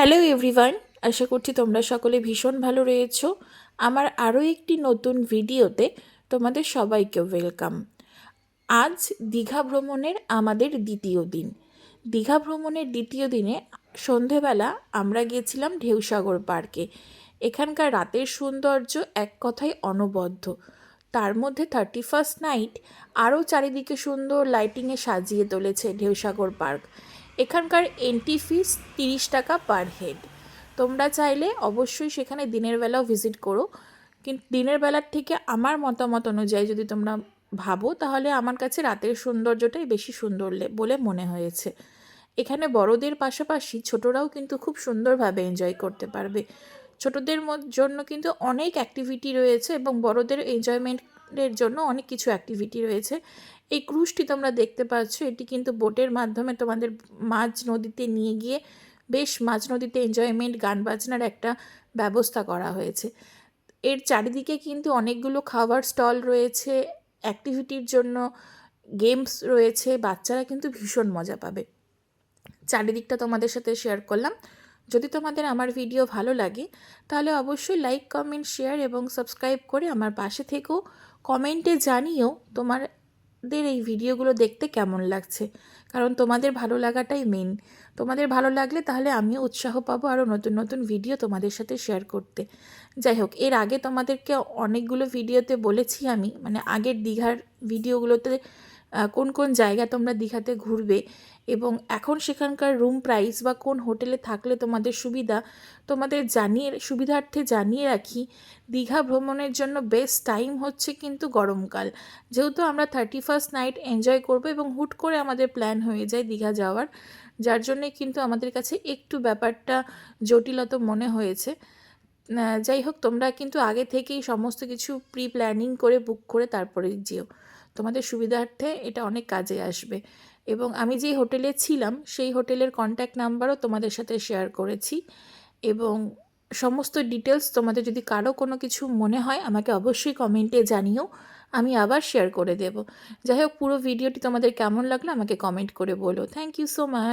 Hello everyone, আশা করছি তোমরা সকলে ভীষণ ভালো রয়েছো। আমার আরও একটি নতুন ভিডিওতে তোমাদের সবাইকে ওয়েলকাম। আজ দীঘা ভ্রমণের আমাদের দ্বিতীয় দিন। দীঘা ভ্রমণের দ্বিতীয় দিনে সন্ধেবেলা আমরা গিয়েছিলাম ঢেউসাগর পার্কে। এখানকার রাতের সৌন্দর্য এক কথায় অনবদ্য। তার মধ্যে 31st নাইট আরও চারিদিকে সুন্দর লাইটিংয়ে সাজিয়ে তুলেছে ঢেউসাগর পার্ক। এখানকার এন্ট্রি ফিস 30 টাকা পার হেড। তোমরা চাইলে অবশ্যই সেখানে দিনের বেলাও ভিজিট করো, কিন্তু দিনের বেলার থেকে আমার মতামত অনুযায়ী যদি তোমরা ভাবো তাহলে আমার কাছে রাতের সৌন্দর্যটাই বেশি সুন্দর বলে মনে হয়েছে। এখানে বড়দের পাশাপাশি ছোটরাও কিন্তু খুব সুন্দরভাবে এনজয় করতে পারবে। ছোটদের জন্য কিন্তু অনেক অ্যাক্টিভিটি রয়েছে এবং বড়দের এনজয়মেন্টের জন্য অনেক কিছু অ্যাক্টিভিটি রয়েছে। এই ক্রুজটি তোমরা দেখতে পাচ্ছ, এটি কিন্তু বোটের মাধ্যমে তোমাদের মাঝ নদীতে নিয়ে গিয়ে বেশ মাঝ নদীতে এনজয়মেন্ট গান বাজনার একটা ব্যবস্থা করা হয়েছে। এর চারিদিকে কিন্তু অনেকগুলো খাবার স্টল রয়েছে, অ্যাক্টিভিটির জন্য গেমস রয়েছে, বাচ্চারা কিন্তু ভীষণ মজা পাবে। চারিদিকটা তোমাদের সাথে শেয়ার করলাম। যদি তোমাদের আমার ভিডিও ভালো লাগে তাহলে অবশ্যই লাইক, কমেন্ট, শেয়ার এবং সাবস্ক্রাইব করে আমার পাশে থেকেও কমেন্টে জানিও তোমাদের এই ভিডিওগুলো দেখতে কেমন লাগছে, কারণ তোমাদের ভালো লাগাটাই মেন। তোমাদের ভালো লাগলে তাহলে আমিও উৎসাহ পাবো আরও নতুন নতুন ভিডিও তোমাদের সাথে শেয়ার করতে। যাই হোক, এর আগে তোমাদেরকে অনেকগুলো ভিডিওতে বলেছি আমি, মানে আগের দীঘার ভিডিওগুলোতে কোন কোন জায়গা তোমরা দীঘাতে ঘুরবে এবং এখন সেখানকার রুম প্রাইস বা কোন হোটেলে থাকলে তোমাদের সুবিধা, তোমাদের সুবিধার্থে জানিয়ে রাখি। দীঘা ভ্রমণের জন্য বেস্ট টাইম হচ্ছে কিন্তু গরমকাল। যেহেতু আমরা 31st নাইট এনজয় করবো এবং হুট করে আমাদের প্ল্যান হয়ে যায় দীঘা যাওয়ার, যার জন্যে কিন্তু আমাদের কাছে একটু ব্যাপারটা জটিলতা মনে হয়েছে। যাই হোক, তোমরা কিন্তু আগে থেকেই সমস্ত কিছু প্রি প্ল্যানিং করে বুক করে তারপরে যেও, তোমাদের সুবিধার্থে এটা অনেক কাজে আসবে। এবং আমি যেই হোটেলে ছিলাম সেই হোটেলের কন্ট্যাক্ট নাম্বারও তোমাদের সাথে শেয়ার করেছি, এবং সমস্ত ডিটেলস তোমাদের যদি কারো কোনো কিছু মনে হয় আমাকে অবশ্যই কমেন্টে জানিও, আমি আবার শেয়ার করে দেব। যাই হোক, পুরো ভিডিওটি তোমাদের কেমন লাগলো আমাকে কমেন্ট করে বলো। Thank you so much.